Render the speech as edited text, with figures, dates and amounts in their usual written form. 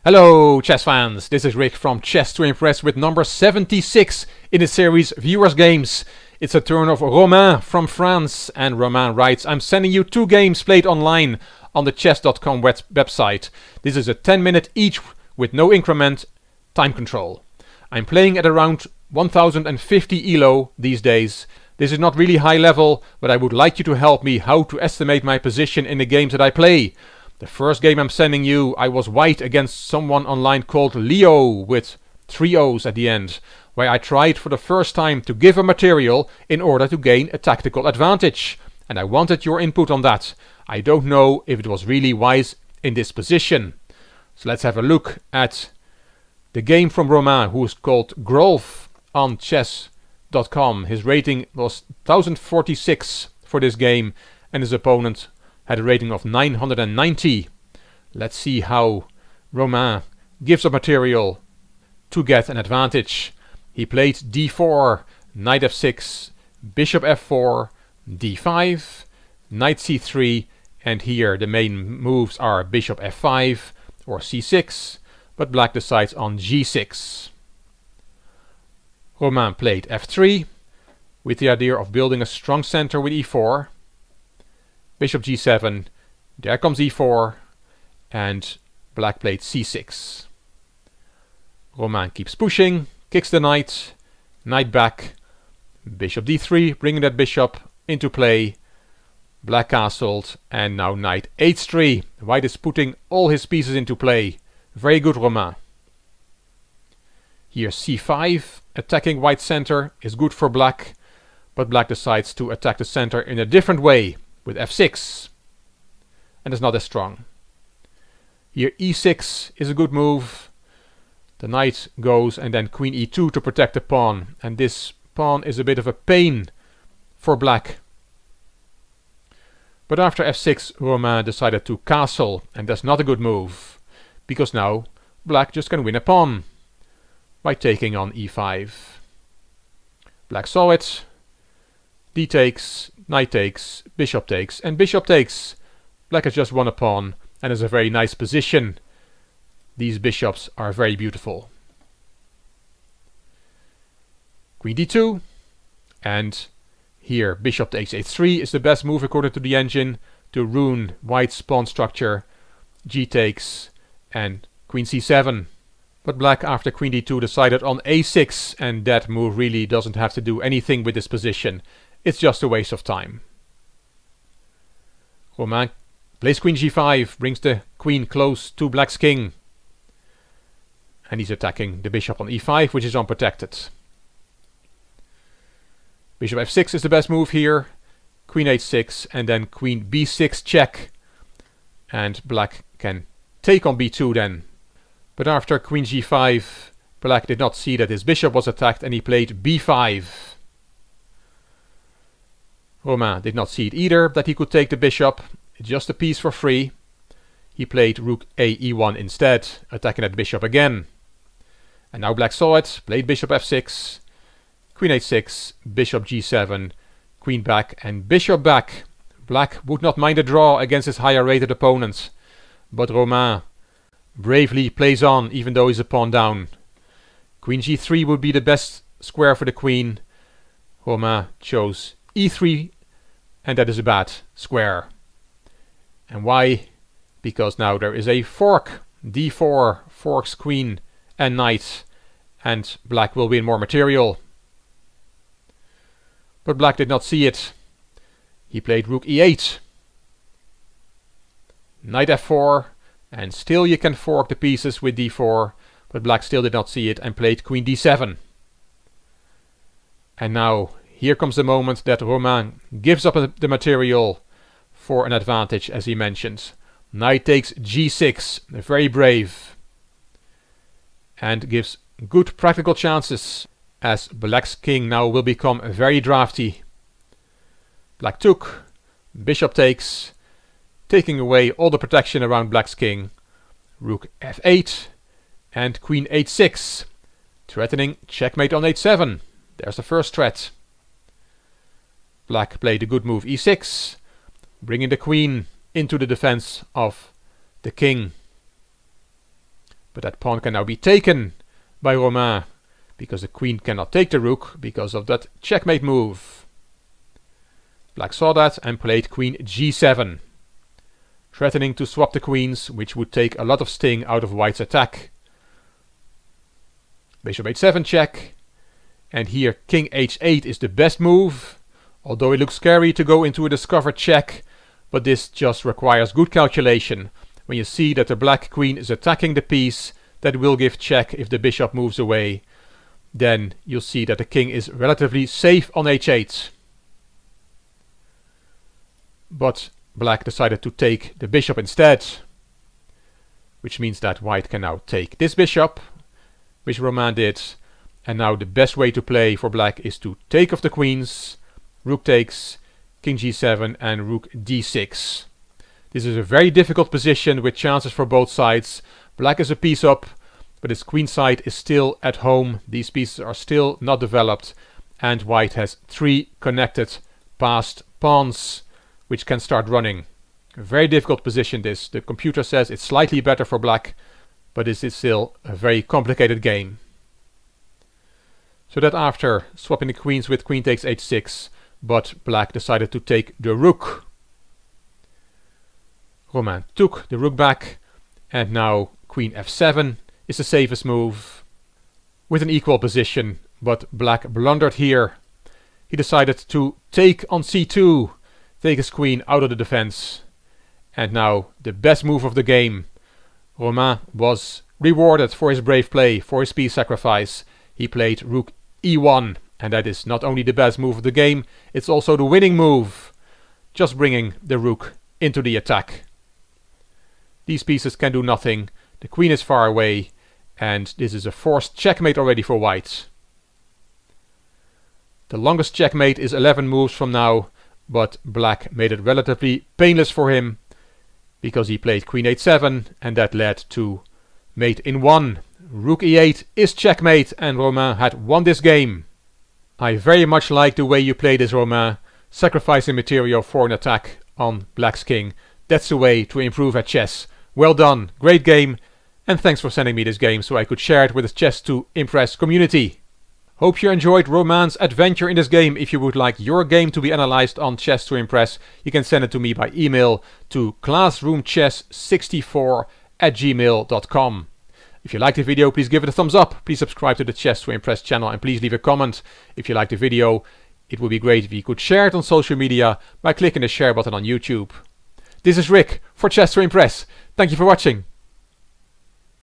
Hello chess fans, this is Rick from Chess to Impress with number 76 in the series Viewers Games. It's a turn of Romain from France, and Romain writes, I'm sending you 2 games played online on the chess.com website. This is a 10-minute each with no increment, time control. I'm playing at around 1050 ELO these days. This is not really high level, but I would like you to help me how to estimate my position in the games that I play. The first game I'm sending you, I was white against someone online called Leo with 3 O's at the end, where I tried for the first time to give a material in order to gain a tactical advantage. And I wanted your input on that. I don't know if it was really wise in this position. So let's have a look at the game from Romain, who is called Grolf on chess.com. His rating was 1046 for this game, and his opponent had a rating of 990. Let's see how Romain gives a material to get an advantage. He played d4, knight f6, bishop f4, d5, knight c3, and here the main moves are bishop f5 or c6, but black decides on g6. Romain played f3 with the idea of building a strong center with e4. Bishop g7, there comes e4, and black played c6. Romain keeps pushing, kicks the knight, knight back, bishop d3, bringing that bishop into play. Black castled, and now knight h3. White is putting all his pieces into play. Very good, Romain. Here c5, attacking white center is good for black, but black decides to attack the center in a different way, with f6, and it's not as strong. Here e6 is a good move. The knight goes, and then queen e2 to protect the pawn, and this pawn is a bit of a pain for black. But after f6, Romain decided to castle, and that's not a good move, because now black just can win a pawn by taking on e5. Black saw it. D takes, knight takes, bishop takes, and bishop takes. Black has just won a pawn and is a very nice position. These bishops are very beautiful. Queen d2, and here bishop takes h3 is the best move according to the engine to ruin white's pawn structure. G takes and queen c7. But black after queen d2 decided on a6, and that move really doesn't have to do anything with this position. It's just a waste of time. Romain plays queen g5, brings the queen close to black's king. And he's attacking the bishop on e5, which is unprotected. Bishop f6 is the best move here. Queen h6, and then queen b6 check. And black can take on b2 then. But after queen g5, black did not see that his bishop was attacked, and he played b5. Romain did not see it either, that he could take the bishop. It's just a piece for free. He played rook a e1 instead, attacking that bishop again. And now black saw it, played bishop f6, queen h6, bishop g7, queen back, and bishop back. Black would not mind a draw against his higher rated opponent, but Romain bravely plays on even though he's a pawn down. Queen g3 would be the best square for the queen. Romain chose e3, and that is a bad square. And why? Because now there is a fork. d4 forks queen and knight, and black will win more material. But black did not see it. He played rook e8, knight f4, and still you can fork the pieces with d4, but black still did not see it and played queen d7. And now here comes the moment that Romain gives up the material for an advantage, as he mentions. Knight takes g6, very brave, and gives good practical chances, as black's king now will become very drafty. Black took, bishop takes, taking away all the protection around black's king. Rook f8 and queen h6, threatening checkmate on h7. There's the first threat. Black played a good move e6, bringing the queen into the defense of the king. But that pawn can now be taken by Romain, because the queen cannot take the rook because of that checkmate move. Black saw that and played queen g7, threatening to swap the queens, which would take a lot of sting out of white's attack. Bishop h7 check, and here king h8 is the best move, although it looks scary to go into a discovered check, but this just requires good calculation. When you see that the black queen is attacking the piece that will give check if the bishop moves away, then you'll see that the king is relatively safe on h8. But black decided to take the bishop instead, which means that white can now take this bishop, which Romain did. And now the best way to play for black is to take off the queens, rook takes, king g7 and rook d6. This is a very difficult position with chances for both sides. Black is a piece up, but his queen side is still at home. These pieces are still not developed, and white has 3 connected passed pawns which can start running. A very difficult position this. The computer says it's slightly better for black, but this is still a very complicated game. So that after swapping the queens with queen takes h6, but black decided to take the rook. Romain took the rook back, and now queen f7 is the safest move, with an equal position, but black blundered here. He decided to take on c2, take his queen out of the defense, and now the best move of the game. Romain was rewarded for his brave play, for his piece sacrifice. He played rook e1, and that is not only the best move of the game, it's also the winning move, just bringing the rook into the attack. These pieces can do nothing, the queen is far away, and this is a forced checkmate already for white. The longest checkmate is 11 moves from now, but black made it relatively painless for him, because he played queen h7, and that led to mate in 1. Rook e8 is checkmate, and Romain had won this game. I very much like the way you play this, Romain, sacrificing material for an attack on black's king. That's the way to improve at chess. Well done, great game, and thanks for sending me this game so I could share it with the Chess to Impress community. Hope you enjoyed Romain's adventure in this game. If you would like your game to be analyzed on Chess to Impress, you can send it to me by email to classroomchess64@gmail.com. If you liked the video, please give it a thumbs up. Please subscribe to the Chess to Impress channel, and please leave a comment. If you liked the video, it would be great if you could share it on social media by clicking the share button on YouTube. This is Rick for Chess to Impress. Thank you for watching.